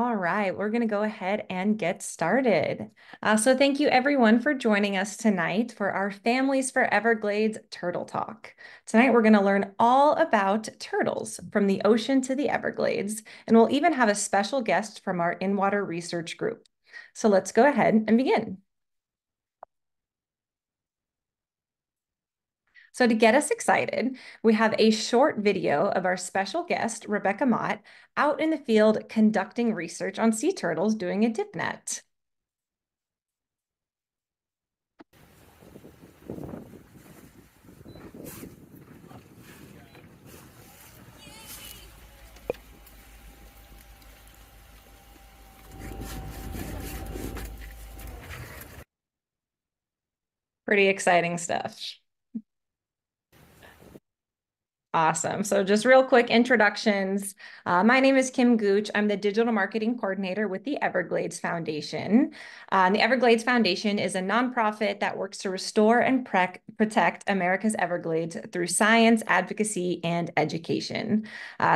All right, we're going to go ahead and get started. So thank you everyone for joining us tonight for our Families for Everglades Turtle Talk. Tonight we're going to learn all about turtles from the ocean to the Everglades, and we'll even have a special guest from our in-water research group. So let's go ahead and begin. So to get us excited, we have a short video of our special guest, Rebecca Mott, out in the field conducting research on sea turtles doing a dip net. Pretty exciting stuff. Awesome. So just real quick introductions. My name is Kim Gooch. I'm the digital marketing coordinator with the Everglades Foundation. The Everglades Foundation is a nonprofit that works to restore and protect America's Everglades through science, advocacy, and education.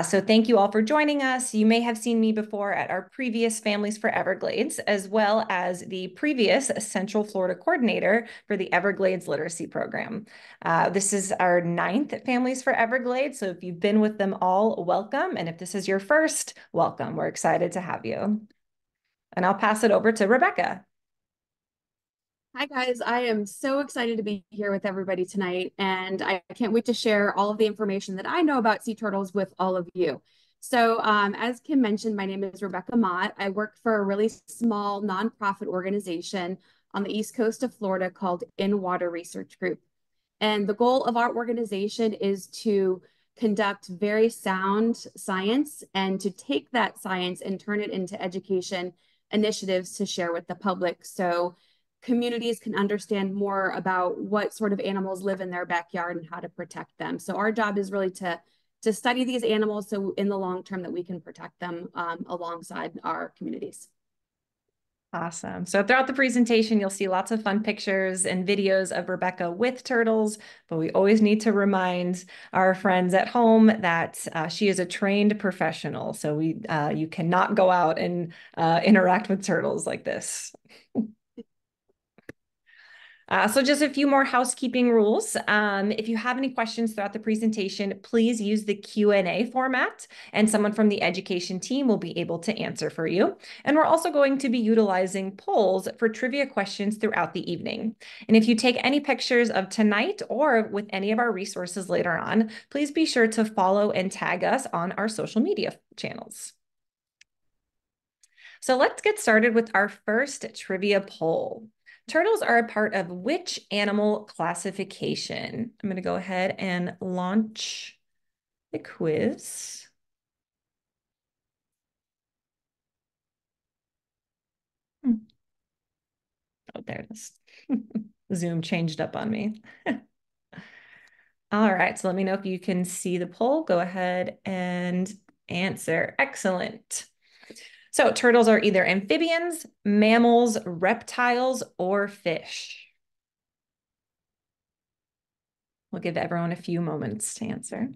So thank you all for joining us. You may have seen me before at our previous Families for Everglades, as well as the previous Central Florida coordinator for the Everglades Literacy Program. This is our 9th Families for Everglades. So if you've been with them all, welcome. And if this is your first, welcome. We're excited to have you. And I'll pass it over to Rebecca. Hi, guys. I am so excited to be here with everybody tonight, and I can't wait to share all of the information that I know about sea turtles with all of you. So, as Kim mentioned, my name is Rebecca Mott. I work for a really small nonprofit organization on the east coast of Florida called In-Water Research Group. And the goal of our organization is to conduct very sound science and to take that science and turn it into education initiatives to share with the public. So, communities can understand more about what sort of animals live in their backyard and how to protect them. So our job is really to study these animals so in the long term that we can protect them alongside our communities. Awesome. So throughout the presentation, you'll see lots of fun pictures and videos of Rebecca with turtles, but we always need to remind our friends at home that she is a trained professional. So you cannot go out and interact with turtles like this. So just a few more housekeeping rules. If you have any questions throughout the presentation, please use the Q&A format, and someone from the education team will be able to answer for you. And we're also going to be utilizing polls for trivia questions throughout the evening. And if you take any pictures of tonight or with any of our resources later on, please be sure to follow and tag us on our social media channels. So let's get started with our first trivia poll. Turtles are a part of which animal classification? I'm going to go ahead and launch the quiz. Oh, there it is. Zoom changed up on me. All right, so let me know if you can see the poll. Go ahead and answer. Excellent. So turtles are either amphibians, mammals, reptiles, or fish. We'll give everyone a few moments to answer.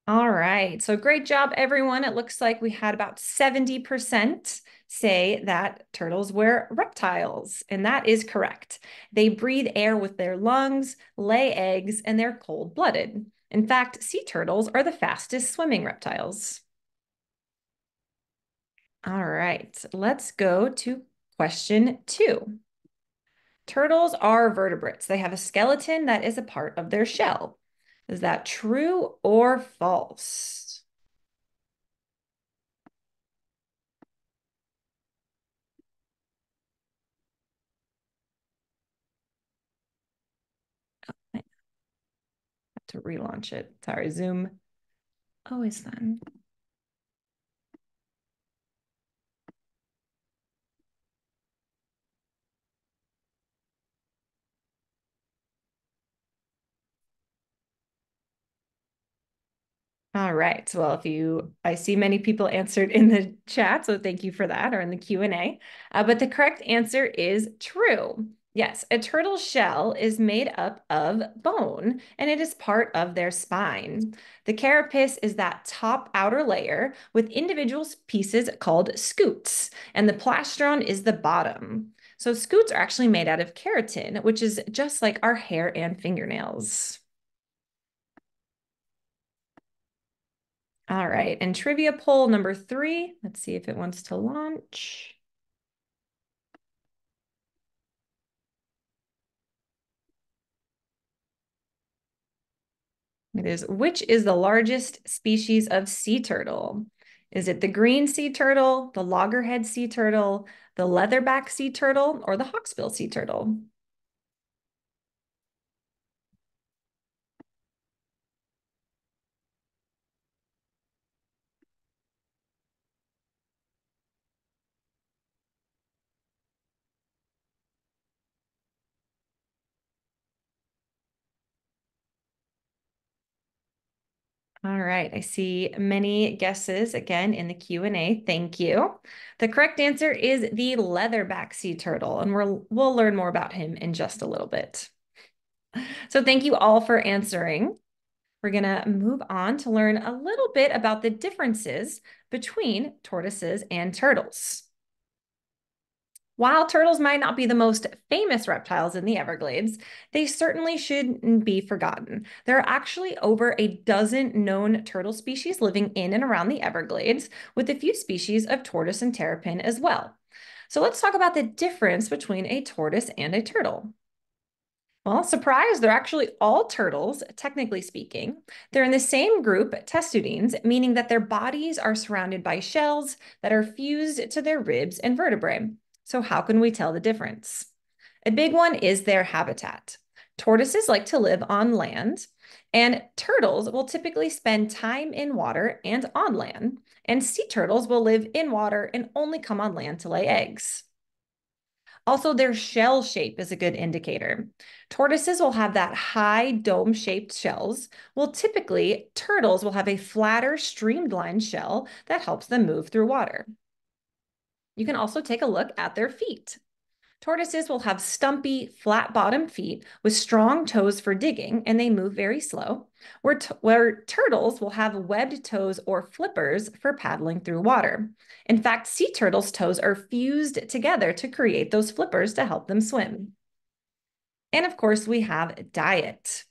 All right, so great job, everyone. It looks like we had about 70% say that turtles were reptiles, and that is correct. They breathe air with their lungs, lay eggs, and they're cold-blooded. In fact, sea turtles are the fastest swimming reptiles. All right, let's go to question 2. Turtles are vertebrates. They have a skeleton that is a part of their shell. Is that true or false? I have to relaunch it. Sorry, Zoom. Always fun. All right. Well, I see many people answered in the chat, so thank you for that, or in the Q&A. But the correct answer is true. Yes, a turtle's shell is made up of bone and it is part of their spine. The carapace is that top outer layer with individual pieces called scutes, and the plastron is the bottom. So, scutes are actually made out of keratin, which is just like our hair and fingernails. All right, and trivia poll number 3. Let's see if it wants to launch. It is, which is the largest species of sea turtle? Is it the green sea turtle, the loggerhead sea turtle, the leatherback sea turtle, or the hawksbill sea turtle? All right, I see many guesses again in the Q&A. Thank you. The correct answer is the leatherback sea turtle, and we'll learn more about him in just a little bit. So thank you all for answering. We're going to move on to learn a little bit about the differences between tortoises and turtles. While turtles might not be the most famous reptiles in the Everglades, they certainly shouldn't be forgotten. There are actually over a dozen known turtle species living in and around the Everglades, with a few species of tortoise and terrapin as well. So let's talk about the difference between a tortoise and a turtle. Well, surprise, they're actually all turtles, technically speaking. They're in the same group, testudines, meaning that their bodies are surrounded by shells that are fused to their ribs and vertebrae. So how can we tell the difference? A big one is their habitat. Tortoises like to live on land, and turtles will typically spend time in water and on land, and sea turtles will live in water and only come on land to lay eggs. Also, their shell shape is a good indicator. Tortoises will have that high dome-shaped shells, while typically turtles will have a flatter, streamlined shell that helps them move through water. You can also take a look at their feet. Tortoises will have stumpy, flat-bottomed feet with strong toes for digging, and they move very slow, where turtles will have webbed toes or flippers for paddling through water. In fact, sea turtles' toes are fused together to create those flippers to help them swim. And of course, we have diet.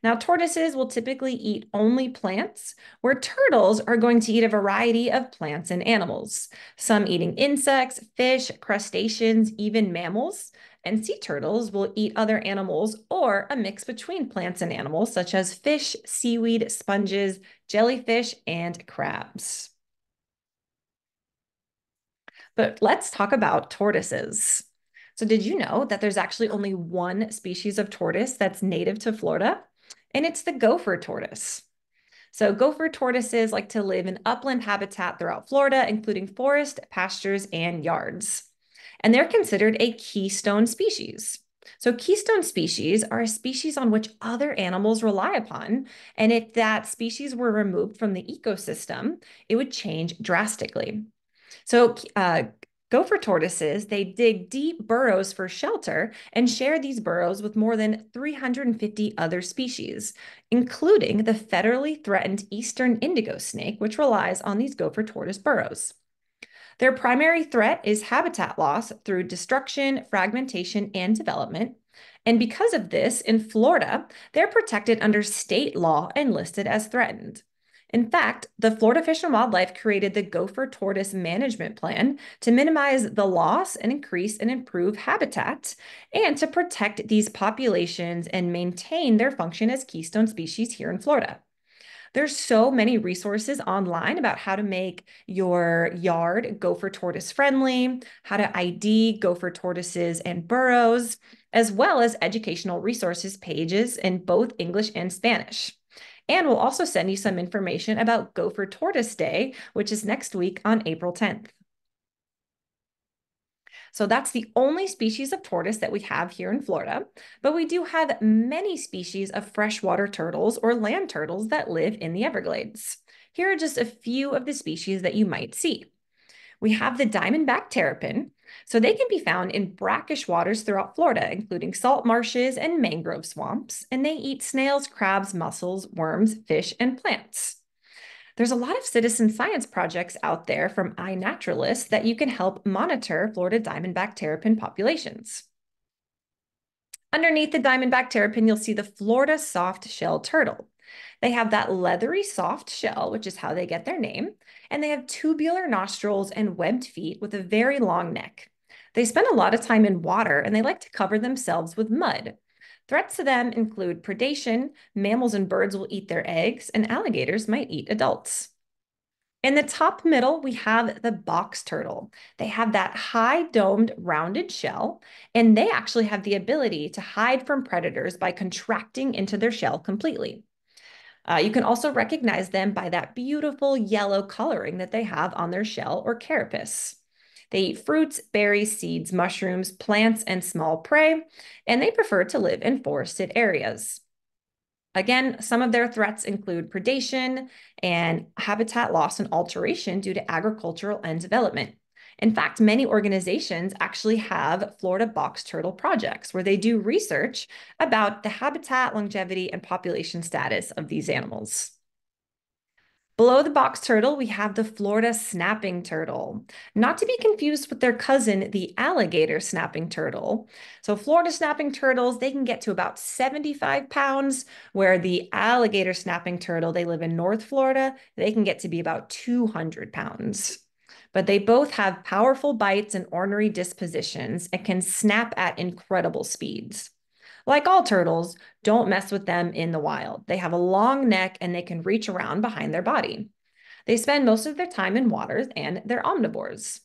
Now, tortoises will typically eat only plants, where turtles are going to eat a variety of plants and animals, some eating insects, fish, crustaceans, even mammals. And sea turtles will eat other animals or a mix between plants and animals, such as fish, seaweed, sponges, jellyfish, and crabs. But let's talk about tortoises. So, did you know that there's actually only one species of tortoise that's native to Florida? And it's the gopher tortoise. So, gopher tortoises like to live in upland habitat throughout Florida, including forest, pastures, and yards. And they're considered a keystone species. So, keystone species are a species on which other animals rely upon. And if that species were removed from the ecosystem, it would change drastically. So, gopher tortoises, they dig deep burrows for shelter and share these burrows with more than 350 other species, including the federally threatened eastern indigo snake, which relies on these gopher tortoise burrows. Their primary threat is habitat loss through destruction, fragmentation, and development. And because of this, in Florida, they're protected under state law and listed as threatened. In fact, the Florida Fish and Wildlife created the Gopher Tortoise Management Plan to minimize the loss and increase and improve habitat, and to protect these populations and maintain their function as keystone species here in Florida. There's so many resources online about how to make your yard gopher tortoise friendly, how to ID gopher tortoises and burrows, as well as educational resources pages in both English and Spanish. And we'll also send you some information about Gopher Tortoise Day, which is next week on April 10th. So that's the only species of tortoise that we have here in Florida, but we do have many species of freshwater turtles or land turtles that live in the Everglades. Here are just a few of the species that you might see. We have the diamondback terrapin, So they can be found in brackish waters throughout Florida, including salt marshes and mangrove swamps, and they eat snails, crabs, mussels, worms, fish, and plants. There's a lot of citizen science projects out there from iNaturalist that you can help monitor Florida diamondback terrapin populations. Underneath the diamondback terrapin, you'll see the Florida soft-shell turtle. They have that leathery soft shell, which is how they get their name, and they have tubular nostrils and webbed feet with a very long neck. They spend a lot of time in water and they like to cover themselves with mud. Threats to them include predation, mammals and birds will eat their eggs, and alligators might eat adults. In the top middle, we have the box turtle. They have that high domed rounded shell, and they actually have the ability to hide from predators by contracting into their shell completely. You can also recognize them by that beautiful yellow coloring that they have on their shell or carapace. They eat fruits, berries, seeds, mushrooms, plants, and small prey, and they prefer to live in forested areas. Again, some of their threats include predation and habitat loss and alteration due to agricultural and development. In fact, many organizations actually have Florida box turtle projects where they do research about the habitat, longevity, and population status of these animals. Below the box turtle, we have the Florida snapping turtle, not to be confused with their cousin, the alligator snapping turtle. So Florida snapping turtles, they can get to about 75 pounds, where the alligator snapping turtle, they live in North Florida, they can get to be about 200 pounds. But they both have powerful bites and ornery dispositions and can snap at incredible speeds. Like all turtles, don't mess with them in the wild. They have a long neck and they can reach around behind their body. They spend most of their time in waters and they're omnivores.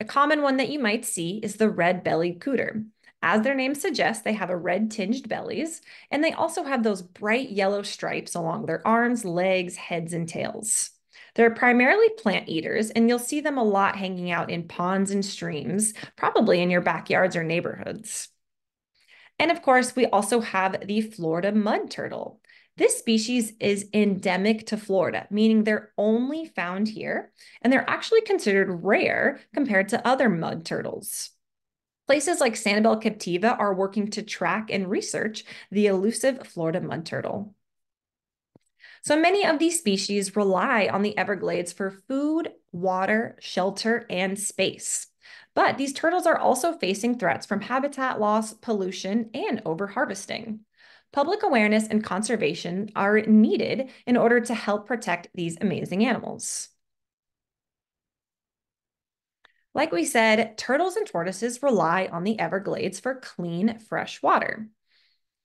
A common one that you might see is the red-bellied cooter. As their name suggests, they have a red-tinged bellies, and they also have those bright yellow stripes along their arms, legs, heads, and tails. They're primarily plant eaters, and you'll see them a lot hanging out in ponds and streams, probably in your backyards or neighborhoods. And of course, we also have the Florida mud turtle. This species is endemic to Florida, meaning they're only found here, and they're actually considered rare compared to other mud turtles. Places like Sanibel Captiva are working to track and research the elusive Florida mud turtle. So many of these species rely on the Everglades for food, water, shelter, and space. But these turtles are also facing threats from habitat loss, pollution, and overharvesting. Public awareness and conservation are needed in order to help protect these amazing animals. Like we said, turtles and tortoises rely on the Everglades for clean, fresh water.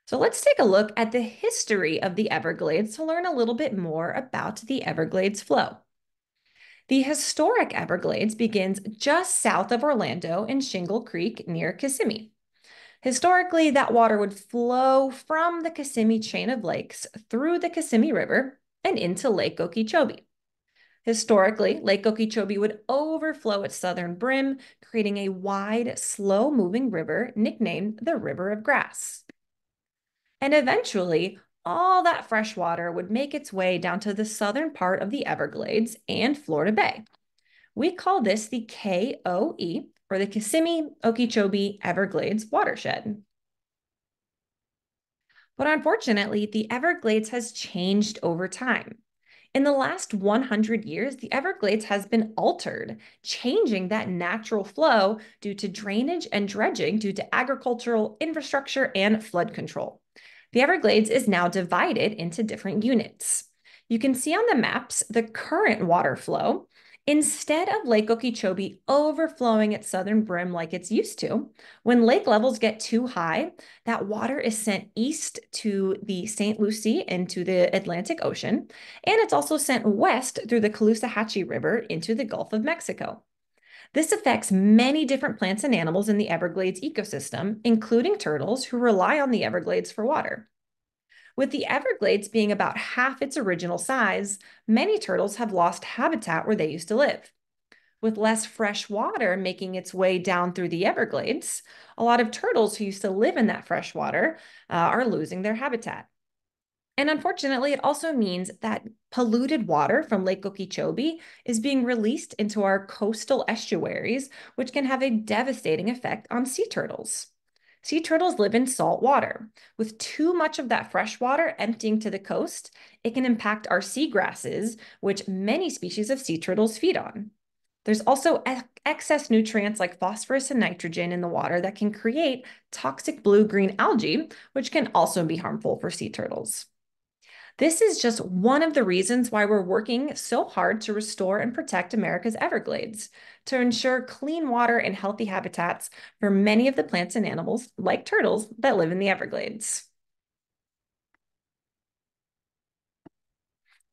So let's take a look at the history of the Everglades to learn a little bit more about the Everglades flow. The historic Everglades begins just south of Orlando in Shingle Creek near Kissimmee. Historically, that water would flow from the Kissimmee chain of lakes through the Kissimmee River and into Lake Okeechobee. Historically, Lake Okeechobee would overflow its southern brim, creating a wide, slow-moving river nicknamed the River of Grass. And eventually, all that fresh water would make its way down to the southern part of the Everglades and Florida Bay. We call this the KOE, or the Kissimmee Okeechobee Everglades watershed. But unfortunately, the Everglades has changed over time. In the last 100 years, the Everglades has been altered, changing that natural flow due to drainage and dredging due to agricultural infrastructure and flood control. The Everglades is now divided into different units. You can see on the maps the current water flow. Instead of Lake Okeechobee overflowing its southern brim like it's used to, when lake levels get too high, that water is sent east to the St. Lucie into the Atlantic Ocean, and it's also sent west through the Caloosahatchee River into the Gulf of Mexico. This affects many different plants and animals in the Everglades ecosystem, including turtles who rely on the Everglades for water. With the Everglades being about half its original size, many turtles have lost habitat where they used to live. With less fresh water making its way down through the Everglades, a lot of turtles who used to live in that fresh water are losing their habitat. And unfortunately, it also means that polluted water from Lake Okeechobee is being released into our coastal estuaries, which can have a devastating effect on sea turtles. Sea turtles live in salt water. With too much of that fresh water emptying to the coast, it can impact our seagrasses, which many species of sea turtles feed on. There's also excess nutrients like phosphorus and nitrogen in the water that can create toxic blue-green algae, which can also be harmful for sea turtles. This is just one of the reasons why we're working so hard to restore and protect America's Everglades, to ensure clean water and healthy habitats for many of the plants and animals, like turtles, that live in the Everglades.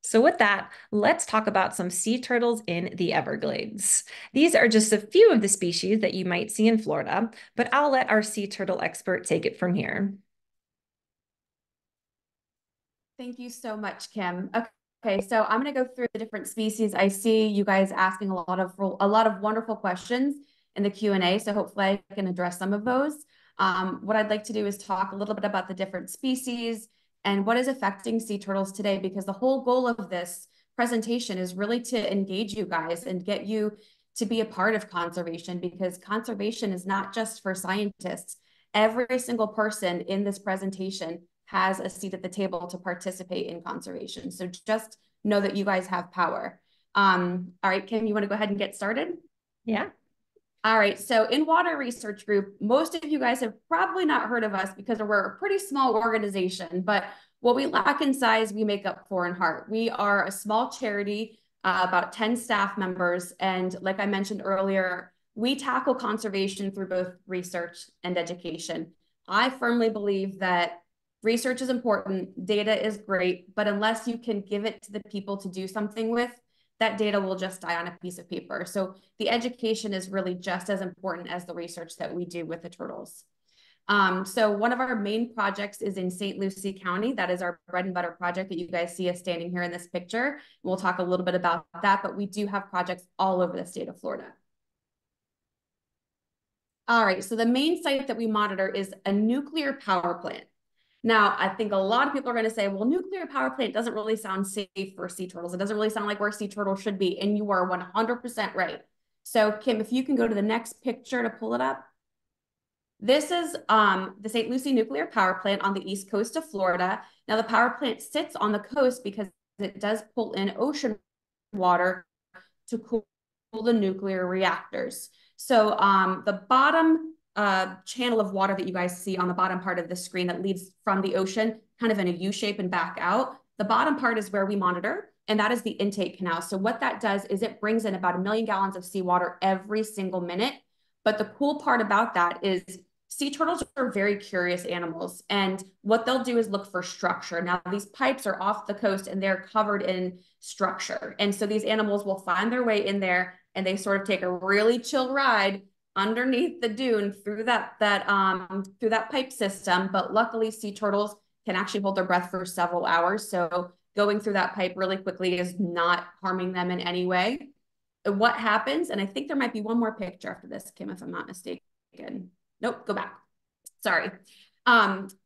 So with that, let's talk about some sea turtles in the Everglades. These are just a few of the species that you might see in Florida, but I'll let our sea turtle expert take it from here. Thank you so much, Kim. Okay, so I'm going to go through the different species. I see you guys asking a lot of wonderful questions in the Q&A, so hopefully I can address some of those. What I'd like to do is talk a little bit about the different species and what is affecting sea turtles today, because the whole goal of this presentation is really to engage you guys and get you to be a part of conservation, because conservation is not just for scientists. Every single person in this presentation has a seat at the table to participate in conservation. So just know that you guys have power. All right, Kim, you want to go ahead and get started? Yeah. All right, so in Water Research Group, most of you guys have probably not heard of us because we're a pretty small organization, but what we lack in size, we make up for in heart. We are a small charity, about 10 staff members, and like I mentioned earlier, we tackle conservation through both research and education. I firmly believe that research is important, data is great, but unless you can give it to the people to do something with, that data will just die on a piece of paper. So the education is really just as important as the research that we do with the turtles. So one of our main projects is in St. Lucie County. That is our bread and butter project that you guys see us standing here in this picture. We'll talk a little bit about that, but we do have projects all over the state of Florida. All right, so the main site that we monitor is a nuclear power plant. Now, I think a lot of people are going to say, well, nuclear power plant doesn't really sound safe for sea turtles. It doesn't really sound like where sea turtles should be. And you are 100% right. So Kim, if you can go to the next picture to pull it up. This is the St. Lucie nuclear power plant on the east coast of Florida. Now, the power plant sits on the coast because it does pull in ocean water to cool the nuclear reactors. So the bottom channel of water that you guys see on the bottom part of the screen that leads from the ocean, kind of in a U shape and back out, the bottom part is where we monitor, and that is the intake canal. So what that does is it brings in about 1 million gallons of seawater every single minute. But the cool part about that is sea turtles are very curious animals, and what they'll do is look for structure. Now, these pipes are off the coast and they're covered in structure. And so these animals will find their way in there, and they sort of take a really chill ride underneath the dune through that pipe system. But luckily, sea turtles can actually hold their breath for several hours. So going through that pipe really quickly is not harming them in any way. What happens, and I think there might be one more picture after this, Kim, if I'm not mistaken. Nope, go back. Sorry.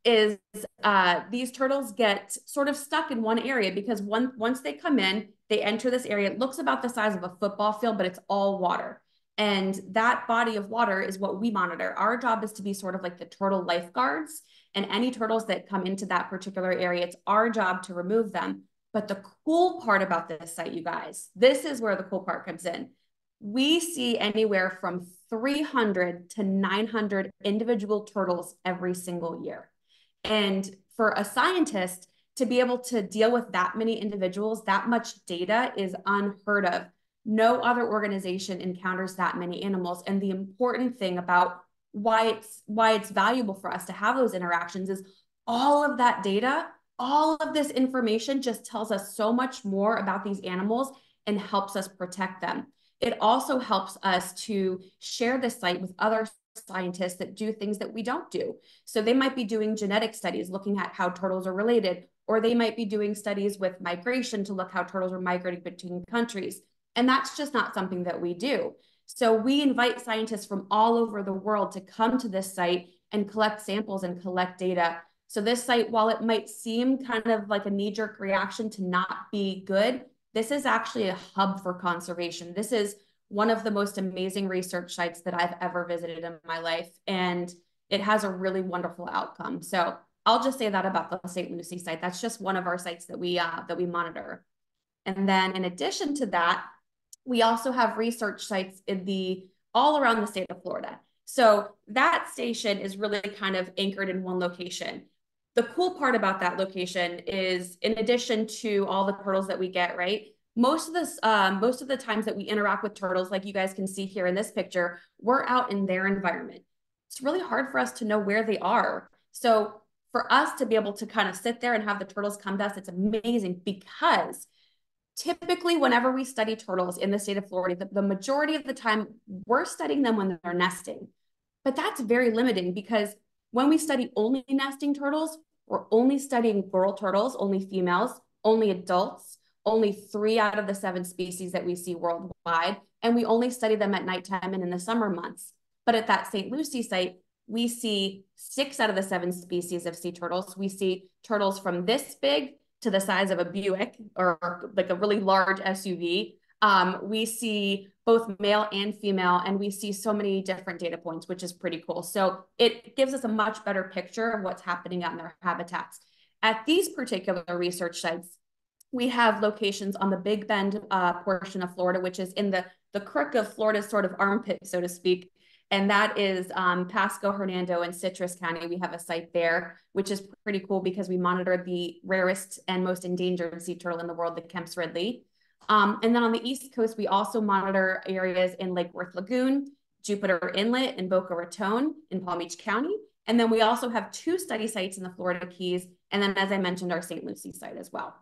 Is these turtles get sort of stuck in one area because once they come in, they enter this area. It looks about the size of a football field, but it's all water. And that body of water is what we monitor. Our job is to be sort of like the turtle lifeguards, and any turtles that come into that particular area, it's our job to remove them. But the cool part about this site, you guys, this is where the cool part comes in. We see anywhere from 300 to 900 individual turtles every single year. And for a scientist to be able to deal with that many individuals, that much data is unheard of. No other organization encounters that many animals. And the important thing about why it's valuable for us to have those interactions is all of that data, all of this information just tells us so much more about these animals and helps us protect them. It also helps us to share this site with other scientists that do things that we don't do. So they might be doing genetic studies, looking at how turtles are related, or they might be doing studies with migration to look how turtles are migrating between countries. And that's just not something that we do. So we invite scientists from all over the world to come to this site and collect samples and collect data So this site, while it might seem kind of like a knee-jerk reaction to not be good, this is actually a hub for conservation. This is one of the most amazing research sites that I've ever visited in my life, and it has a really wonderful outcome. So I'll just say that about the St. Lucie site. That's just one of our sites that we monitor. And then in addition to that, we also have research sites in all around the state of Florida. So that station is really kind of anchored in one location. The cool part about that location is, in addition to all the turtles that we get, right? Most of the times that we interact with turtles, like you guys can see here in this picture, we're out in their environment. It's really hard for us to know where they are. So for us to be able to kind of sit there and have the turtles come to us, it's amazing, because typically whenever we study turtles in the state of Florida, the majority of the time we're studying them when they're nesting. But that's very limiting, because when we study only nesting turtles, we're only studying girl turtles, only females, only adults, only 3 out of the 7 species that we see worldwide. And we only study them at nighttime and in the summer months. But at that St. Lucie site, we see 6 out of the 7 species of sea turtles. We see turtles from this big to the size of a Buick, or like a really large SUV. We see both male and female, and we see so many different data points, which is pretty cool. So it gives us a much better picture of what's happening out in their habitats. At these particular research sites, we have locations on the Big Bend portion of Florida, which is in the crook of Florida's sort of armpit, so to speak. And that is Pasco, Hernando, and Citrus County. We have a site there, which is pretty cool because we monitor the rarest and most endangered sea turtle in the world, the Kemp's Ridley. And then on the East Coast, we also monitor areas in Lake Worth Lagoon, Jupiter Inlet, and Boca Raton in Palm Beach County. And then we also have 2 study sites in the Florida Keys. And then, as I mentioned, our St. Lucie site as well.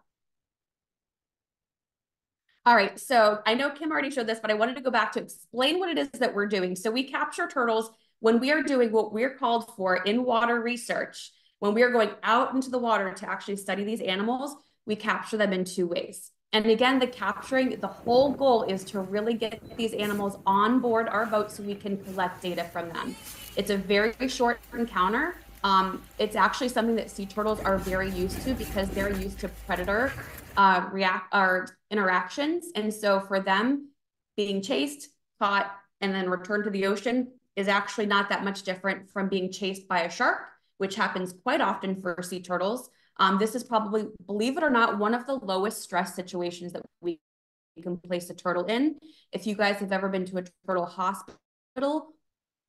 All right, so I know Kim already showed this, but I wanted to go back to explain what it is that we're doing. So we capture turtles when we are doing what we're called for in-water research. When we are going out into the water to actually study these animals, we capture them in 2 ways. And again, the whole goal is to really get these animals on board our boat so we can collect data from them. It's a very short encounter. It's actually something that sea turtles are very used to, because they're used to predator interactions. And so for them, being chased, caught, and then returned to the ocean is actually not that much different from being chased by a shark, which happens quite often for sea turtles. This is probably, believe it or not, one of the lowest stress situations that we can place a turtle in. If you guys have ever been to a turtle hospital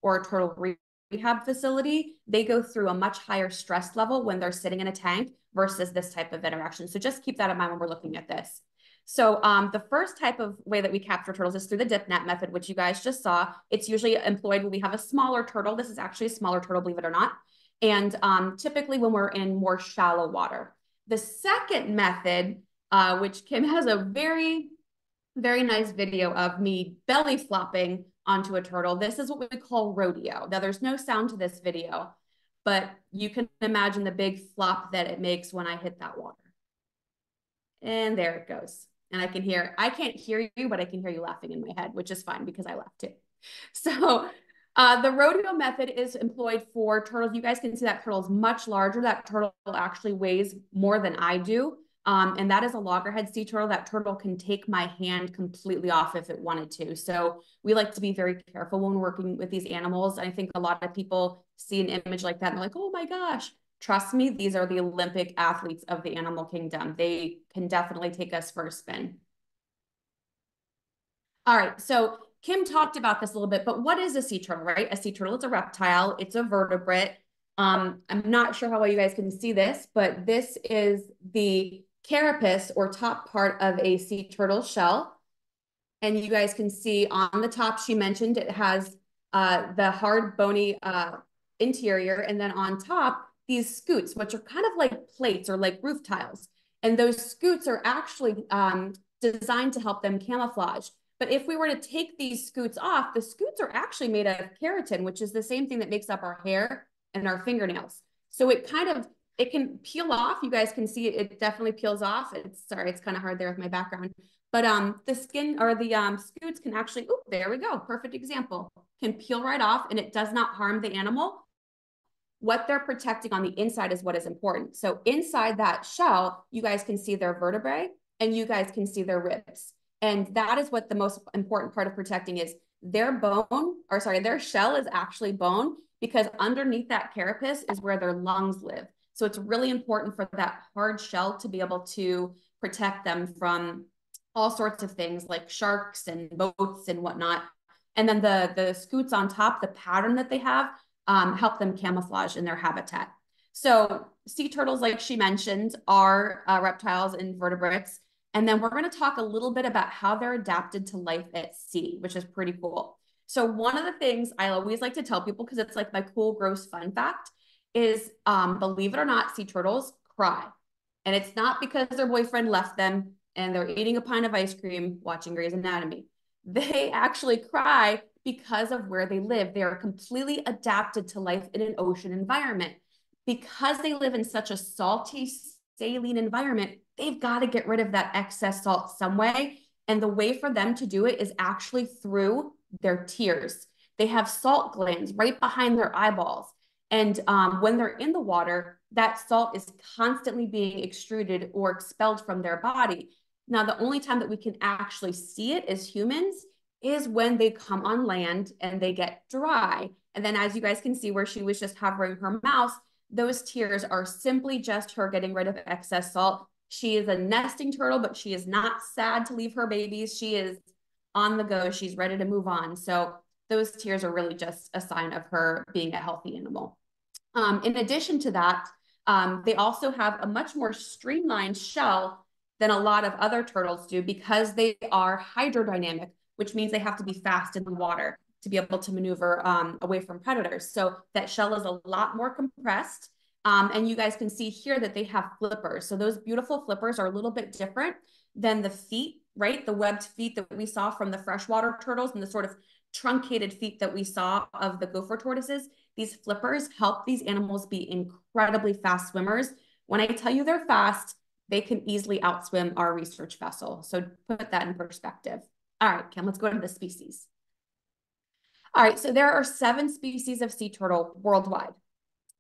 or a turtle rehab facility, they go through a much higher stress level when they're sitting in a tank versus this type of interaction. So just keep that in mind when we're looking at this. So the first type of way that we capture turtles is through the dip net method, which you guys just saw. It's usually employed when we have a smaller turtle. This is actually a smaller turtle, believe it or not. And typically when we're in more shallow water. The second method, which Kim has a very, very nice video of me belly flopping onto a turtle. This is what we call rodeo. Now there's no sound to this video, but you can imagine the big flop that it makes when I hit that water. And there it goes. And I can't hear you, but I can hear you laughing in my head, which is fine because I laugh too. So the rodeo method is employed for turtles. You guys can see that turtle is much larger. That turtle actually weighs more than I do. And that is a loggerhead sea turtle. That turtle can take my hand completely off if it wanted to. So we like to be very careful when we're working with these animals. And I think a lot of people see an image like that and they're like, oh my gosh. Trust me, these are the Olympic athletes of the animal kingdom. They can definitely take us for a spin. All right, so Kim talked about this a little bit, but what is a sea turtle, right? A sea turtle is a reptile. It's a vertebrate. I'm not sure how well you guys can see this, but this is the carapace, or top part of a sea turtle shell. And you guys can see on the top, she mentioned it has the hard bony interior. And then on top, these scutes, which are kind of like plates or like roof tiles. And those scutes are actually designed to help them camouflage. But if we were to take these scutes off, the scutes are actually made out of keratin, which is the same thing that makes up our hair and our fingernails. So it can peel off. You guys can see it definitely peels off. Sorry, it's kind of hard there with my background. But the skin, or the scutes, can actually, there we go, perfect example, can peel right off, and it does not harm the animal. what they're protecting on the inside is what is important. So inside that shell, you guys can see their vertebrae and you guys can see their ribs. And that is what the most important part of protecting is. Their bone, or sorry, their shell is actually bone because underneath that carapace is where their lungs live. So it's really important for that hard shell to be able to protect them from all sorts of things like sharks and boats and whatnot. And then the scutes on top, the pattern that they have, help them camouflage in their habitat. So sea turtles, like she mentioned, are reptiles and vertebrates. And then we're going to talk a little bit about how they're adapted to life at sea, which is pretty cool. So one of the things I always like to tell people, because it's like my cool, gross fun fact, is believe it or not, sea turtles cry. And it's not because their boyfriend left them and they're eating a pint of ice cream watching Grey's Anatomy. They actually cry because of where they live. They are completely adapted to life in an ocean environment. Because they live in such a salty, saline environment, they've got to get rid of that excess salt some way. And the way for them to do it is actually through their tears. They have salt glands right behind their eyeballs. And when they're in the water, that salt is constantly being extruded or expelled from their body. Now, the only time that we can actually see it as humans is when they come on land and they get dry. And then as you guys can see where she was just hovering her mouse, those tears are simply just her getting rid of excess salt. She is a nesting turtle, but she is not sad to leave her babies. She is on the go. She's ready to move on. So those tears are really just a sign of her being a healthy animal. In addition to that, they also have a much more streamlined shell than a lot of other turtles do because they are hydrodynamic, which means they have to be fast in the water to be able to maneuver away from predators. So that shell is a lot more compressed. And you guys can see here that they have flippers. So those beautiful flippers are a little bit different than the feet, right? The webbed feet that we saw from the freshwater turtles and the sort of truncated feet that we saw of the gopher tortoises. These flippers help these animals be incredibly fast swimmers. When I tell you they're fast, they can easily outswim our research vessel. So put that in perspective. All right, Kim, let's go to the species. All right, so there are 7 species of sea turtle worldwide.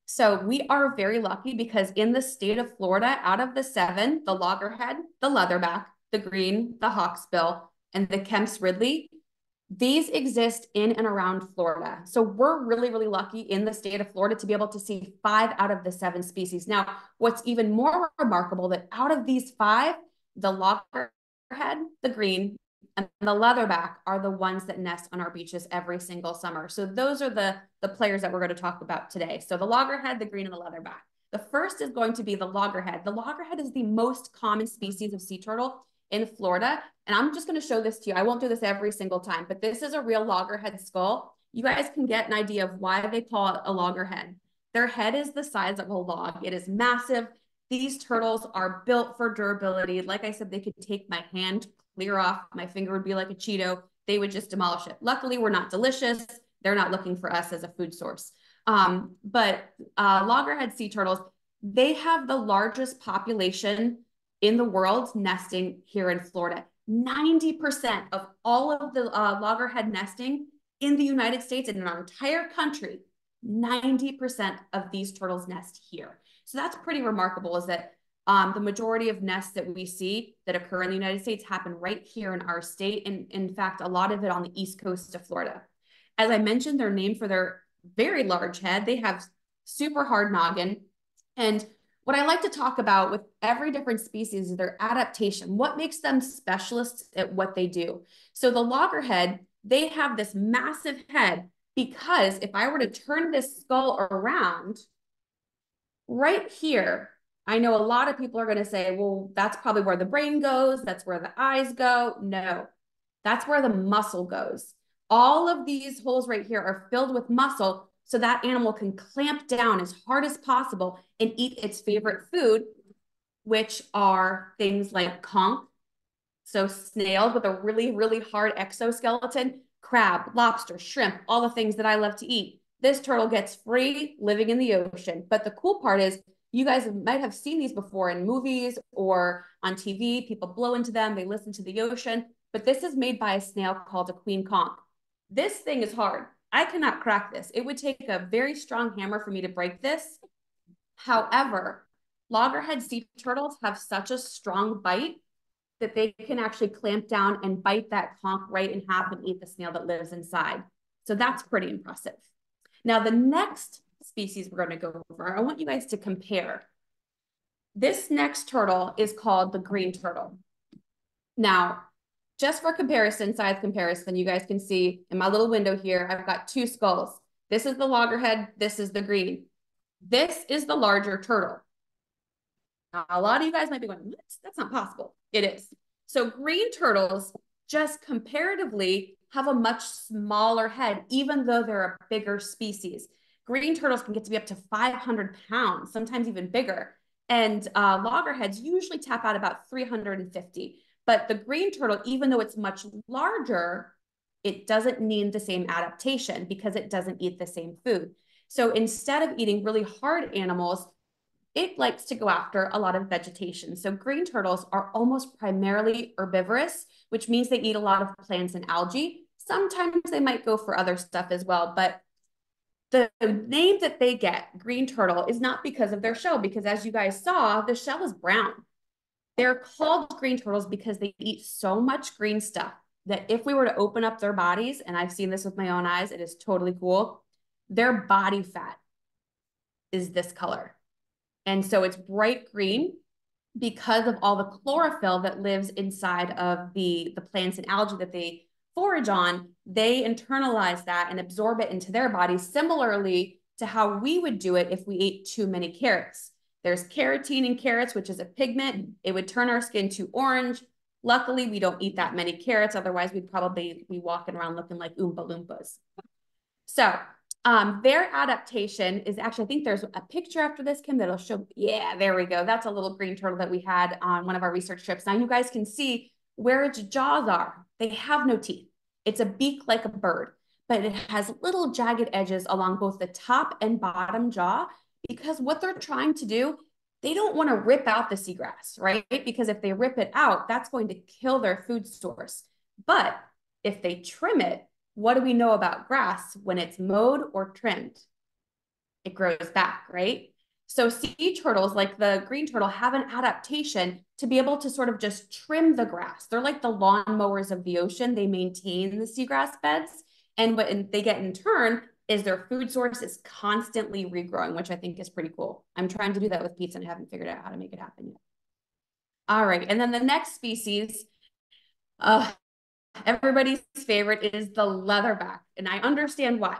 So we are very lucky because in the state of Florida, out of the 7, the loggerhead, the leatherback, the green, the hawksbill, and the Kemp's Ridley, these exist in and around Florida. So we're really, really lucky in the state of Florida to be able to see 5 out of the 7 species. Now, what's even more remarkable that out of these 5, the loggerhead, the green, and the leatherback are the ones that nest on our beaches every single summer. So those are the players that we're going to talk about today. So the loggerhead, the green, and the leatherback. The first is going to be the loggerhead. The loggerhead is the most common species of sea turtle in Florida. And I'm just going to show this to you. I won't do this every single time, but this is a real loggerhead skull. You guys can get an idea of why they call it a loggerhead. Their head is the size of a log. It is massive. These turtles are built for durability. Like I said, they could take my hand clear off. My finger would be like a Cheeto. They would just demolish it. Luckily, we're not delicious. They're not looking for us as a food source. But loggerhead sea turtles, they have the largest population in the world nesting here in Florida. 90% of all of the loggerhead nesting in the United States and in our entire country, 90% of these turtles nest here. So that's pretty remarkable, is that the majority of nests that we see that occur in the United States happen right here in our state. And in fact, a lot of it on the East Coast of Florida. As I mentioned, they're named for their very large head. They have super hard noggin. And what I like to talk about with every different species is their adaptation. What makes them specialists at what they do? So the loggerhead, they have this massive head because if I were to turn this skull around, right here, I know a lot of people are going to say, well, that's probably where the brain goes. That's where the eyes go. No, that's where the muscle goes. All of these holes right here are filled with muscle so that animal can clamp down as hard as possible and eat its favorite food, which are things like conch, so snails with a really, really hard exoskeleton, crab, lobster, shrimp, all the things that I love to eat. This turtle gets free living in the ocean. But the cool part is you guys might have seen these before in movies or on TV. People blow into them, they listen to the ocean. But this is made by a snail called a queen conch. This thing is hard. I cannot crack this. It would take a very strong hammer for me to break this. However, loggerhead sea turtles have such a strong bite that they can actually clamp down and bite that conch right in half and eat the snail that lives inside. So that's pretty impressive. Now, the next species we're going to go over, I want you guys to compare. This next turtle is called the green turtle. Now, just for comparison, size comparison, you guys can see in my little window here, I've got two skulls. This is the loggerhead, this is the green. This is the larger turtle. Now, a lot of you guys might be going, what? That's not possible. It is. So green turtles just comparatively have a much smaller head, even though they're a bigger species. Green turtles can get to be up to 500 pounds, sometimes even bigger. And loggerheads usually tap out about 350. But the green turtle, even though it's much larger, it doesn't need the same adaptation because it doesn't eat the same food. So instead of eating really hard animals, it likes to go after a lot of vegetation. So green turtles are almost primarily herbivorous, which means they eat a lot of plants and algae. Sometimes they might go for other stuff as well, but the name that they get, green turtle, is not because of their shell, because as you guys saw, the shell is brown. They're called green turtles because they eat so much green stuff that if we were to open up their bodies, and I've seen this with my own eyes, it is totally cool, their body fat is this color. And so it's bright green because of all the chlorophyll that lives inside of the plants and algae that they forage on. They internalize that and absorb it into their bodies, similarly to how we would do it if we ate too many carrots. There's carotene in carrots, which is a pigment. It would turn our skin to orange. Luckily, we don't eat that many carrots. Otherwise, we'd probably be walking around looking like Oompa Loompas. So their adaptation is actually, I think there's a picture after this, Kim, that'll show, yeah, there we go. That's a little green turtle that we had on one of our research trips. Now you guys can see where its jaws are. They have no teeth. It's a beak like a bird, but it has little jagged edges along both the top and bottom jaw because what they're trying to do, they don't want to rip out the seagrass, right? Because if they rip it out, that's going to kill their food source. But if they trim it, what do we know about grass when it's mowed or trimmed? It grows back, right? So sea turtles, like the green turtle, have an adaptation to be able to sort of just trim the grass. They're like the lawn mowers of the ocean. They maintain the seagrass beds. And what they get in turn is their food source is constantly regrowing, which I think is pretty cool. I'm trying to do that with pizza and I haven't figured out how to make it happen yet. All right. And then the next species, everybody's favorite, is the leatherback. And I understand why.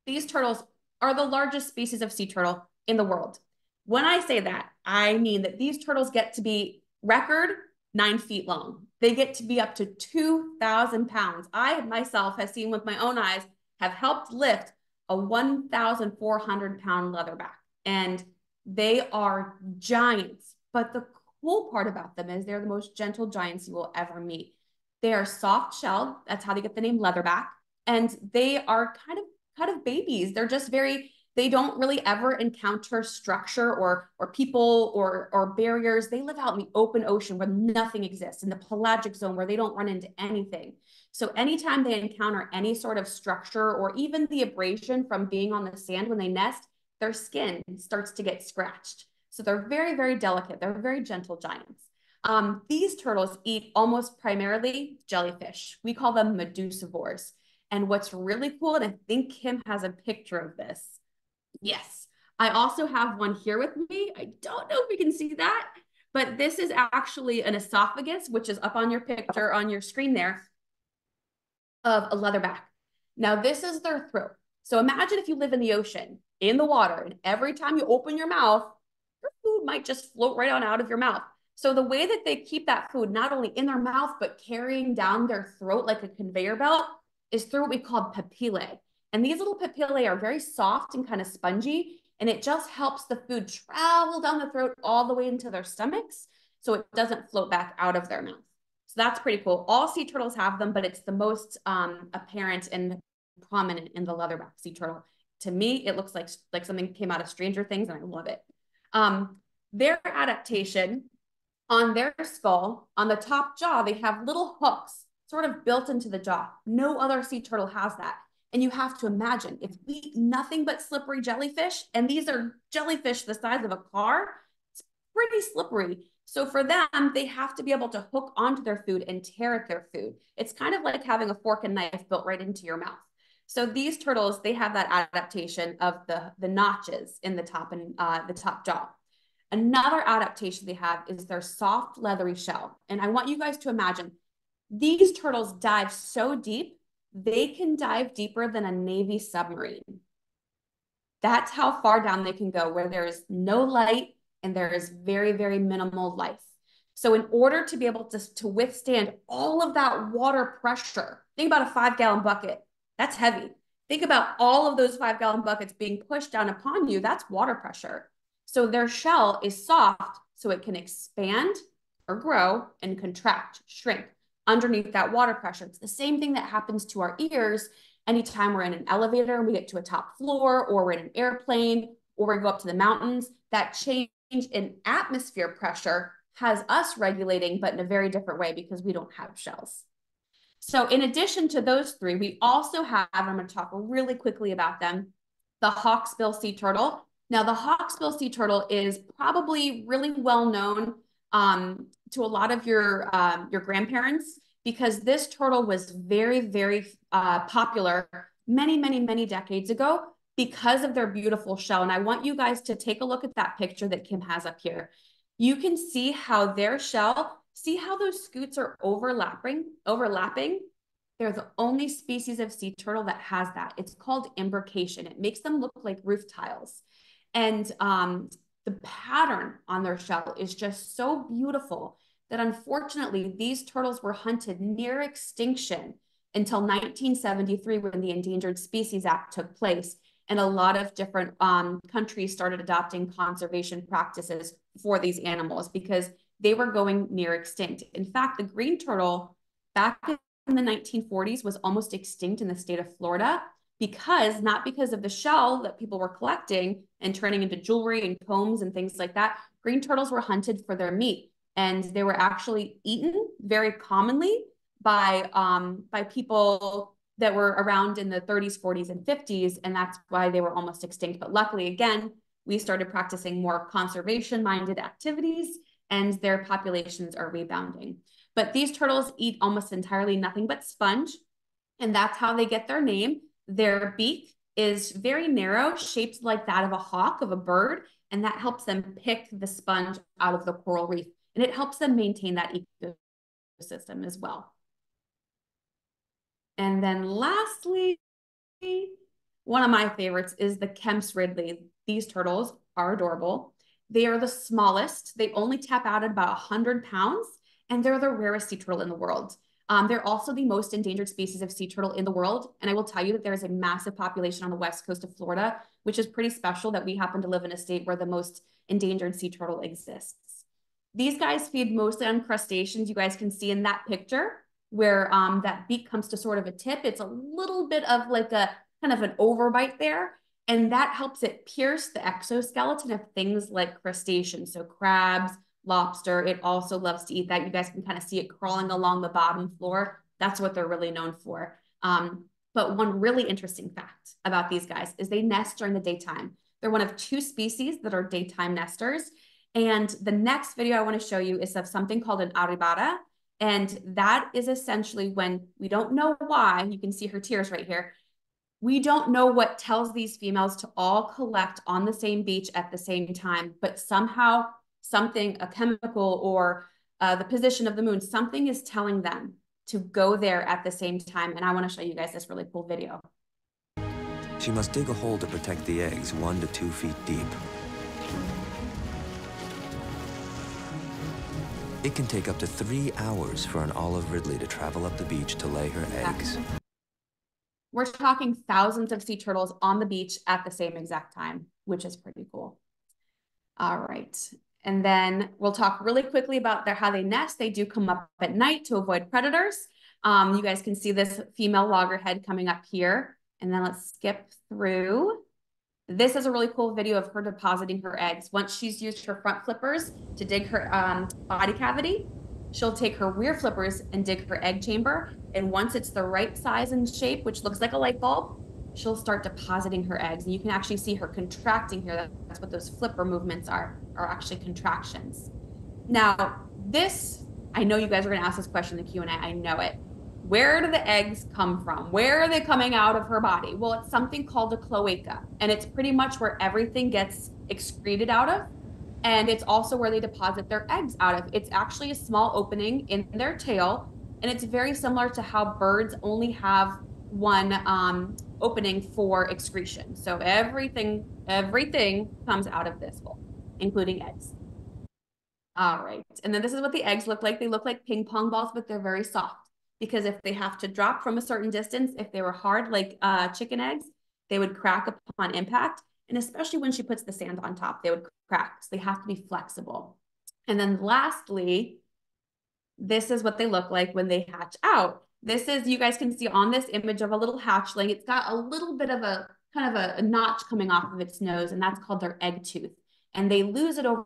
These turtles are the largest species of sea turtle in the world. When I say that, I mean that these turtles get to be record 9 feet long. They get to be up to 2,000 pounds. I myself have seen with my own eyes, have helped lift a 1,400 pound leatherback. And they are giants. But the cool part about them is they're the most gentle giants you will ever meet. They are soft shelled. That's how they get the name leatherback. And they are kind of babies. They're just they don't really ever encounter structure or people or barriers. They live out in the open ocean where nothing exists, in the pelagic zone where they don't run into anything. So anytime they encounter any sort of structure or even the abrasion from being on the sand when they nest, their skin starts to get scratched. So they're very, very delicate. They're very gentle giants. These turtles eat almost primarily jellyfish. We call them medusivores. And what's really cool, and I think Kim has a picture of this. Yes, I also have one here with me. I don't know if we can see that, but this is actually an esophagus, which is up on your picture on your screen there, of a leatherback. Now, this is their throat. So imagine if you live in the ocean, in the water, and every time you open your mouth, your food might just float right on out of your mouth. So the way that they keep that food not only in their mouth, but carrying down their throat like a conveyor belt is through what we call papillae. And these little papillae are very soft and kind of spongy, and it just helps the food travel down the throat all the way into their stomachs so it doesn't float back out of their mouth. So that's pretty cool. All sea turtles have them, but it's the most apparent and prominent in the leatherback sea turtle. To me, it looks like something came out of Stranger Things, and I love it. Their adaptation, on their skull, on the top jaw, they have little hooks sort of built into the jaw. No other sea turtle has that. And you have to imagine if we eat nothing but slippery jellyfish, and these are jellyfish the size of a car, it's pretty slippery. So for them, they have to be able to hook onto their food and tear at their food. It's kind of like having a fork and knife built right into your mouth. So these turtles, they have that adaptation of the notches in the top and the top jaw. Another adaptation they have is their soft, leathery shell. And I want you guys to imagine these turtles dive so deep, they can dive deeper than a Navy submarine. That's how far down they can go, where there is no light and there is very, very minimal life. So in order to be able to withstand all of that water pressure, think about a 5-gallon bucket. That's heavy. Think about all of those 5-gallon buckets being pushed down upon you. That's water pressure. So their shell is soft so it can expand or grow and contract, shrink underneath that water pressure. It's the same thing that happens to our ears anytime we're in an elevator and we get to a top floor, or we're in an airplane, or we go up to the mountains. That change in atmosphere pressure has us regulating, but in a very different way because we don't have shells. So in addition to those three, we also have, I'm going to talk really quickly about them, the hawksbill sea turtle. Now, the hawksbill sea turtle is probably really well known to a lot of your grandparents, because this turtle was very, very popular many, many, many decades ago because of their beautiful shell. And I want you guys to take a look at that picture that Kim has up here. You can see how their shell, see how those scutes are overlapping? They're the only species of sea turtle that has that. It's called imbrication. It makes them look like roof tiles. And the pattern on their shell is just so beautiful that unfortunately these turtles were hunted near extinction until 1973, when the Endangered Species Act took place. And a lot of different countries started adopting conservation practices for these animals because they were going near extinct. In fact, the green turtle back in the 1940s was almost extinct in the state of Florida, because not because of the shell that people were collecting and turning into jewelry and combs and things like that. Green turtles were hunted for their meat, and they were actually eaten very commonly by people that were around in the 30s, 40s, and 50s, and that's why they were almost extinct. But luckily, again, we started practicing more conservation-minded activities, and their populations are rebounding. But these turtles eat almost entirely nothing but sponge, and that's how they get their name. Their beak is very narrow, shaped like that of a hawk, of a bird, and that helps them pick the sponge out of the coral reef, and it helps them maintain that ecosystem as well. And then lastly, one of my favorites is the Kemp's Ridley. These turtles are adorable. They are the smallest. They only tap out at about 100 pounds, and they're the rarest sea turtle in the world. They're also the most endangered species of sea turtle in the world. And I will tell you that there's a massive population on the west coast of Florida, which is pretty special that we happen to live in a state where the most endangered sea turtle exists. These guys feed mostly on crustaceans. You guys can see in that picture where that beak comes to sort of a tip. It's a little bit of like a kind of an overbite there. And that helps it pierce the exoskeleton of things like crustaceans. So crabs, lobster, it also loves to eat that. You guys can kind of see it crawling along the bottom floor. That's what they're really known for. But one really interesting fact about these guys is they nest during the daytime. They're one of 2 species that are daytime nesters. And the next video I want to show you is of something called an arribada. And that is essentially when we don't know why, you can see her tears right here. We don't know what tells these females to all collect on the same beach at the same time, but somehow something, a chemical or the position of the moon, something is telling them to go there at the same time. And I want to show you guys this really cool video. She must dig a hole to protect the eggs 1 to 2 feet deep. It can take up to 3 hours for an olive ridley to travel up the beach to lay her eggs. We're talking thousands of sea turtles on the beach at the same exact time, which is pretty cool. All right. And then we'll talk really quickly about how they nest. They do come up at night to avoid predators. You guys can see this female loggerhead coming up here. And then let's skip through. This is a really cool video of her depositing her eggs. Once she's used her front flippers to dig her body cavity, she'll take her rear flippers and dig her egg chamber. And once it's the right size and shape, which looks like a light bulb, she'll start depositing her eggs. And you can actually see her contracting here. That's what those flipper movements are actually contractions. Now, this, I know you guys are going to ask this question in the Q&A. I know it. Where do the eggs come from? Where are they coming out of her body? Well, it's something called a cloaca, and it's pretty much where everything gets excreted out of. And it's also where they deposit their eggs out of. It's actually a small opening in their tail, and it's very similar to how birds only have one opening for excretion. So everything comes out of this hole, including eggs. All right, and then this is what the eggs look like. They look like ping pong balls, but they're very soft, because if they have to drop from a certain distance, if they were hard like chicken eggs, they would crack upon impact. And especially when she puts the sand on top, they would crack. So they have to be flexible. And then lastly, this is what they look like when they hatch out. This is, you guys can see on this image of a little hatchling, it's got a little bit of a kind of a notch coming off of its nose, and that's called their egg tooth. And they lose it over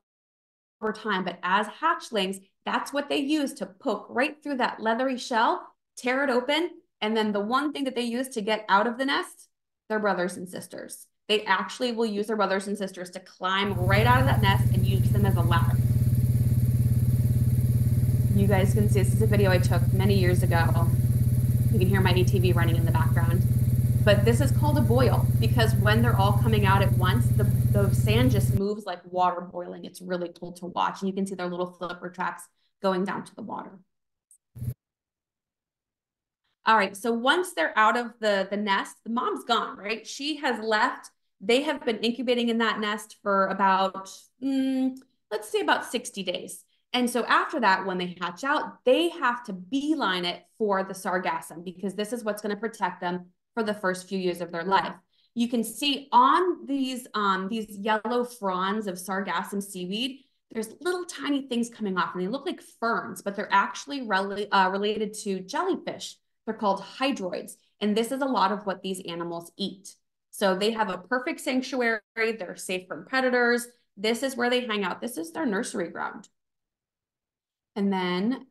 time, but as hatchlings, that's what they use to poke right through that leathery shell, tear it open, and then the one thing that they use to get out of the nest, their brothers and sisters. They actually will use their brothers and sisters to climb right out of that nest and use them as a ladder. You guys can see, this is a video I took many years ago. You can hear my ATV running in the background. But this is called a boil, because when they're all coming out at once, the sand just moves like water boiling. It's really cool to watch. And you can see their little flipper tracks going down to the water. All right, so once they're out of the nest, the mom's gone, right? She has left. They have been incubating in that nest for about, let's say about 60 days. And so after that, when they hatch out, they have to beeline it for the sargassum, because this is what's going to protect them for the first few years of their life. You can see on these yellow fronds of sargassum seaweed, there's little tiny things coming off, and they look like ferns, but they're actually related to jellyfish. They're called hydroids, and this is a lot of what these animals eat. So they have a perfect sanctuary. They're safe from predators. This is where they hang out. This is their nursery ground. And then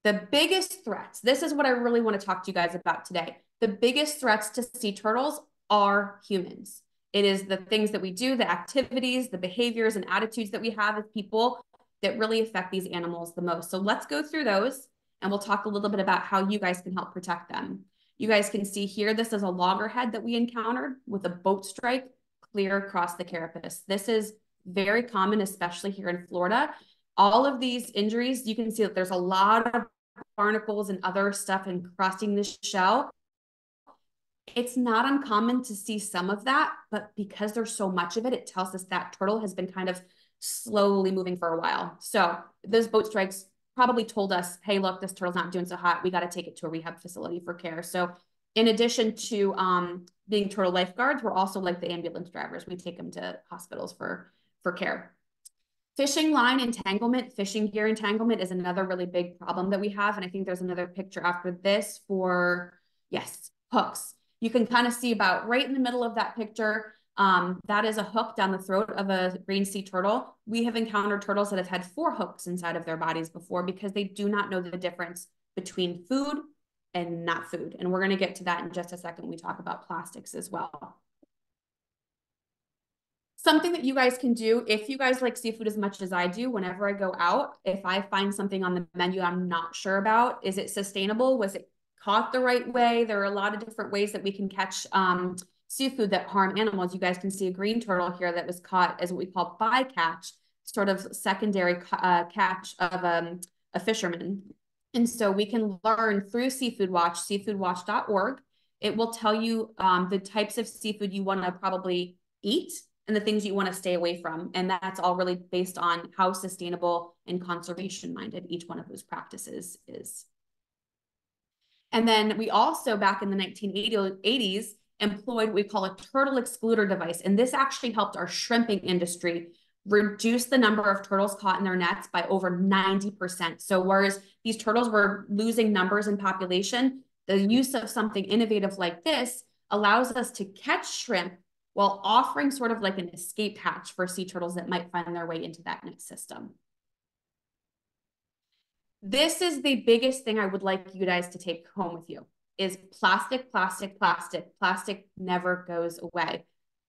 the biggest threats, this is what I really want to talk to you guys about today. The biggest threats to sea turtles are humans. It is the things that we do, the activities, the behaviors and attitudes that we have as people that really affect these animals the most. So let's go through those, and we'll talk a little bit about how you guys can help protect them. You guys can see here, this is a loggerhead that we encountered with a boat strike clear across the carapace. This is very common, especially here in Florida. All of these injuries, you can see that there's a lot of barnacles and other stuff encrusting the shell. It's not uncommon to see some of that, but because there's so much of it, it tells us that turtle has been kind of slowly moving for a while. So those boat strikes probably told us, hey, look, this turtle's not doing so hot. We got to take it to a rehab facility for care. So in addition to being turtle lifeguards, we're also like the ambulance drivers. We take them to hospitals for care. Fishing line entanglement, fishing gear entanglement is another really big problem that we have. And I think there's another picture after this for, yes, hooks. You can kind of see about right in the middle of that picture, that is a hook down the throat of a green sea turtle. We have encountered turtles that have had 4 hooks inside of their bodies before, because they do not know the difference between food and not food. And we're going to get to that in just a second when we talk about plastics as well. Something that you guys can do, if you guys like seafood as much as I do, whenever I go out, if I find something on the menu I'm not sure about, is it sustainable? Was it caught the right way? There are a lot of different ways that we can catch seafood that harm animals. You guys can see a green turtle here that was caught as what we call bycatch, sort of secondary catch of a fisherman. And so we can learn through Seafood Watch, seafoodwatch.org. It will tell you the types of seafood you want to probably eat and the things you want to stay away from. And that's all really based on how sustainable and conservation minded each one of those practices is. And then we also, back in the 1980s, employed what we call a turtle excluder device. And this actually helped our shrimping industry reduce the number of turtles caught in their nets by over 90%. So whereas these turtles were losing numbers in population, the use of something innovative like this allows us to catch shrimp while offering sort of like an escape hatch for sea turtles that might find their way into that net system. This is the biggest thing I would like you guys to take home with you is plastic, plastic, plastic. Plastic never goes away.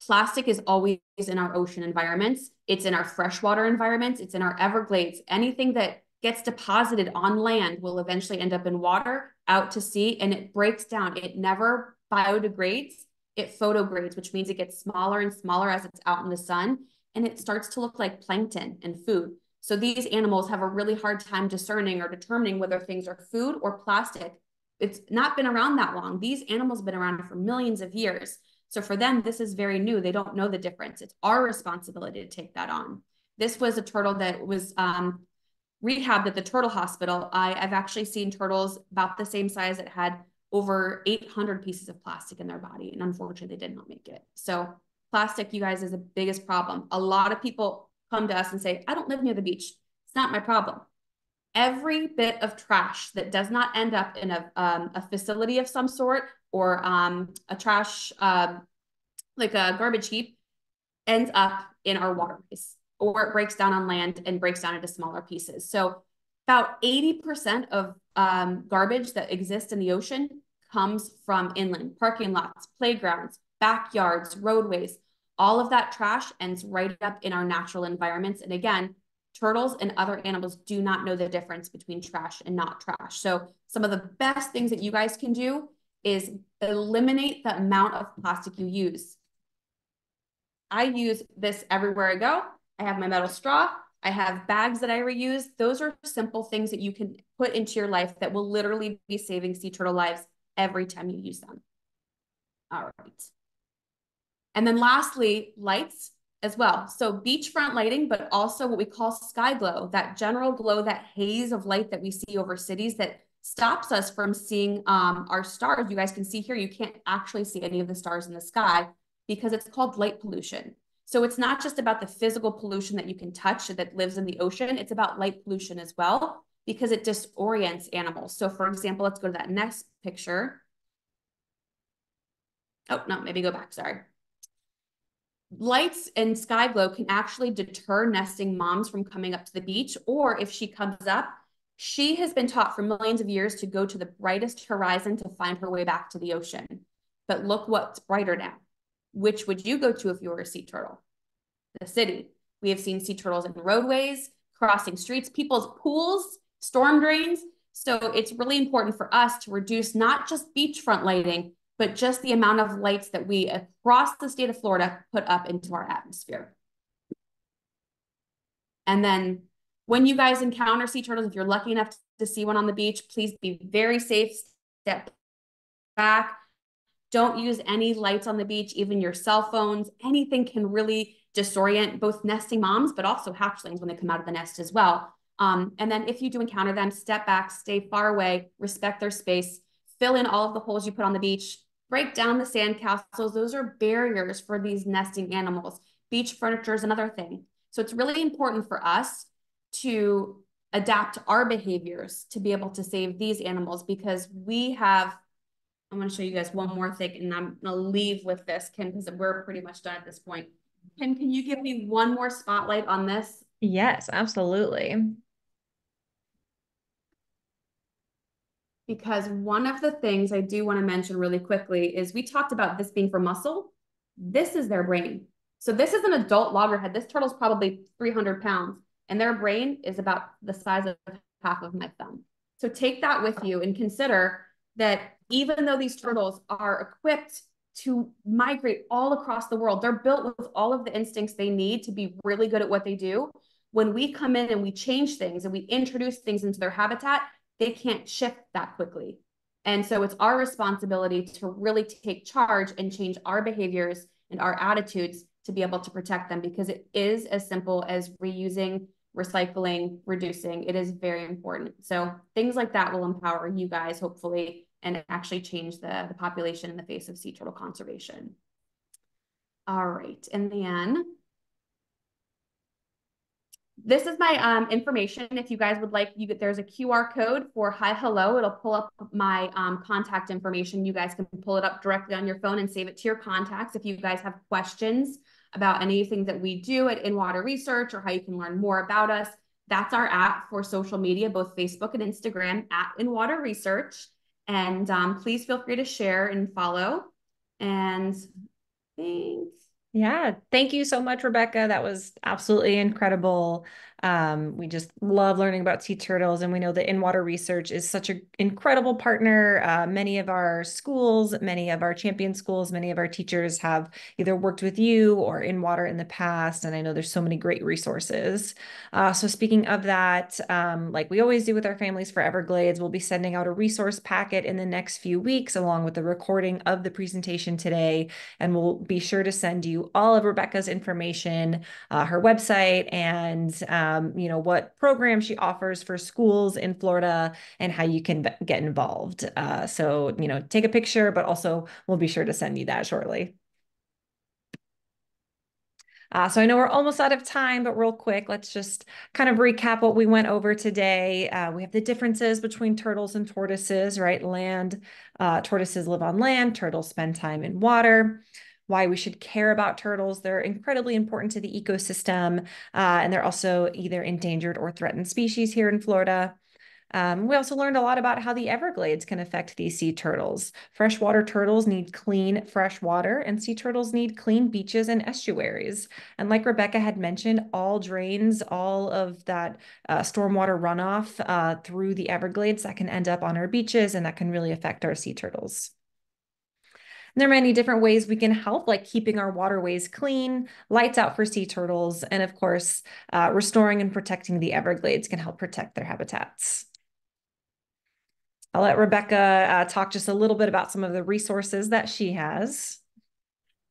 Plastic is always in our ocean environments. It's in our freshwater environments. It's in our Everglades. Anything that gets deposited on land will eventually end up in water, out to sea, and it breaks down. It never biodegrades. It photodegrades, which means it gets smaller and smaller as it's out in the sun, and it starts to look like plankton and food. So these animals have a really hard time discerning or determining whether things are food or plastic. It's not been around that long. These animals have been around for millions of years. So for them, this is very new. They don't know the difference. It's our responsibility to take that on. This was a turtle that was rehabbed at the turtle hospital. I've actually seen turtles about the same size that had over 800 pieces of plastic in their body. And unfortunately, they did not make it. So plastic, you guys, is the biggest problem. A lot of people come to us and say, I don't live near the beach. It's not my problem. Every bit of trash that does not end up in a facility of some sort or a trash, like a garbage heap, ends up in our waterways, or it breaks down on land and breaks down into smaller pieces. So about 80% of garbage that exists in the ocean comes from inland, parking lots, playgrounds, backyards, roadways. All of that trash ends right up in our natural environments. And again, turtles and other animals do not know the difference between trash and not trash. So some of the best things that you guys can do is eliminate the amount of plastic you use. I use this everywhere I go. I have my metal straw. I have bags that I reuse. Those are simple things that you can put into your life that will literally be saving sea turtle lives every time you use them. All right. And then lastly, lights as well. So beachfront lighting, but also what we call sky glow, that general glow, that haze of light that we see over cities that stops us from seeing our stars. You guys can see here, you can't actually see any of the stars in the sky because it's called light pollution. So it's not just about the physical pollution that you can touch that lives in the ocean. It's about light pollution as well because it disorients animals. So for example, let's go to that next picture. Oh, no, maybe go back, sorry. Lights and sky glow can actually deter nesting moms from coming up to the beach, or if she comes up, she has been taught for millions of years to go to the brightest horizon to find her way back to the ocean. But look what's brighter now. Which would you go to if you were a sea turtle? The city. We have seen sea turtles in roadways, crossing streets, people's pools, storm drains. So it's really important for us to reduce not just beachfront lighting, but just the amount of lights that we across the state of Florida put up into our atmosphere. And then when you guys encounter sea turtles, if you're lucky enough to see one on the beach, please be very safe, step back. Don't use any lights on the beach, even your cell phones. Anything can really disorient both nesting moms, but also hatchlings when they come out of the nest as well. And then if you do encounter them, step back, stay far away, respect their space, fill in all of the holes you put on the beach, break down the sand castles. Those are barriers for these nesting animals. Beach furniture is another thing. So it's really important for us to adapt our behaviors to be able to save these animals because we have, I'm going to show you guys one more thing and I'm going to leave with this, Kim, because we're pretty much done at this point. Kim, can you give me one more spotlight on this? Yes, absolutely. Because one of the things I do want to mention really quickly is we talked about this being for muscle. This is their brain. So this is an adult loggerhead. This turtle's probably 300 pounds and their brain is about the size of half of my thumb. So take that with you and consider that even though these turtles are equipped to migrate all across the world, they're built with all of the instincts they need to be really good at what they do. When we come in and we change things and we introduce things into their habitat, they can't shift that quickly. And so it's our responsibility to really take charge and change our behaviors and our attitudes to be able to protect them because it is as simple as reusing, recycling, reducing. It is very important. So things like that will empower you guys, hopefully, and actually change the population in the face of sea turtle conservation. All right, and then this is my information. If you guys would like, there's a QR code for hi, hello. It'll pull up my contact information. You guys can pull it up directly on your phone and save it to your contacts. If you guys have questions about anything that we do at In Water Research or how you can learn more about us, That's our app for social media, both Facebook and Instagram at In Water Research. And please feel free to share and follow. And thanks. Yeah, thank you so much, Rebecca. That was absolutely incredible. We just love learning about sea turtles, and we know that In-Water Research is such an incredible partner. Many of our schools, many of our champion schools, many of our teachers have either worked with you or In-Water in the past, and I know there's so many great resources. So speaking of that, like we always do with our Families for Everglades, we'll be sending out a resource packet in the next few weeks, along with the recording of the presentation today, and we'll be sure to send you all of Rebecca's information, her website, and what program she offers for schools in Florida and how you can get involved. So take a picture, but also we'll be sure to send you that shortly. So I know we're almost out of time, but real quick, let's just kind of recap what we went over today. We have the differences between turtles and tortoises, right? Tortoises live on land, turtles spend time in water. Why we should care about turtles. They're incredibly important to the ecosystem, and they're also either endangered or threatened species here in Florida. We also learned a lot about how the Everglades can affect these sea turtles. Freshwater turtles need clean, fresh water, and sea turtles need clean beaches and estuaries. And like Rebecca had mentioned, all drains, all of that stormwater runoff through the Everglades that can end up on our beaches, and that can really affect our sea turtles. There are many different ways we can help, like keeping our waterways clean, lights out for sea turtles, and of course, restoring and protecting the Everglades can help protect their habitats. I'll let Rebecca talk just a little bit about some of the resources that she has.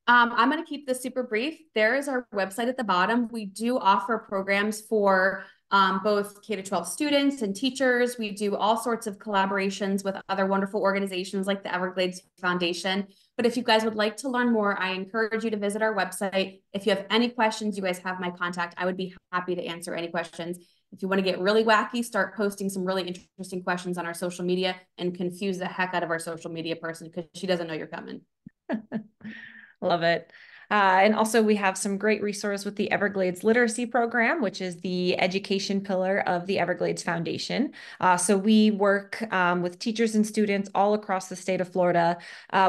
I'm going to keep this super brief. There is our website at the bottom. We do offer programs for both K-12 students and teachers. We do all sorts of collaborations with other wonderful organizations like the Everglades Foundation. But if you guys would like to learn more, I encourage you to visit our website. If you have any questions, you guys have my contact. I would be happy to answer any questions. If you want to get really wacky, start posting some really interesting questions on our social media and confuse the heck out of our social media person because she doesn't know you're coming. Love it. And also we have some great resource with the Everglades Literacy Program, which is the education pillar of the Everglades Foundation. So we work with teachers and students all across the state of Florida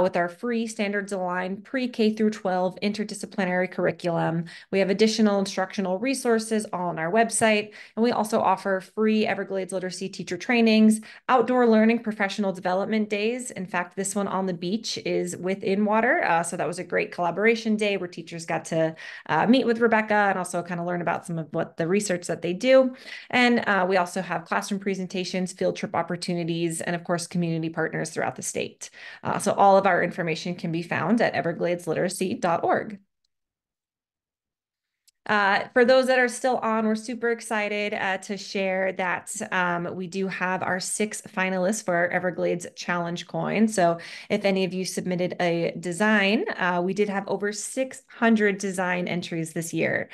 with our free standards aligned pre-K through 12 interdisciplinary curriculum. We have additional instructional resources all on our website. And we also offer free Everglades literacy teacher trainings, outdoor learning professional development days. In fact, this one on the beach is within water. So that was a great collaboration day where teachers got to meet with Rebecca and also kind of learn about some of what the research that they do. And we also have classroom presentations, field trip opportunities, and of course, community partners throughout the state. So all of our information can be found at evergladesliteracy.org. For those that are still on, we're super excited to share that we do have our 6 finalists for our Everglades Challenge coin. So if any of you submitted a design, we did have over 600 design entries this year.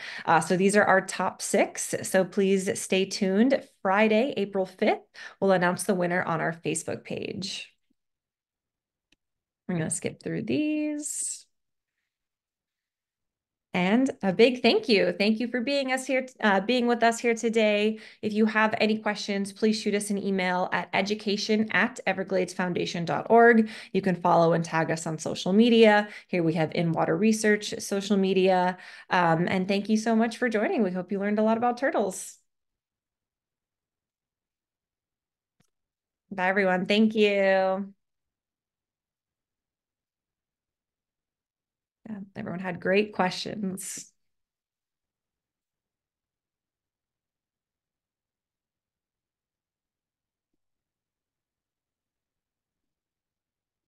So these are our top 6. So please stay tuned. Friday, April 5th, we'll announce the winner on our Facebook page. I'm going to skip through these. And a big thank you. Thank you for being with us here today. If you have any questions, please shoot us an email at education@evergladesfoundation.org. You can follow and tag us on social media. Here we have In Water Research social media. And thank you so much for joining. We hope you learned a lot about turtles. Bye, everyone. Thank you. Yeah, everyone had great questions.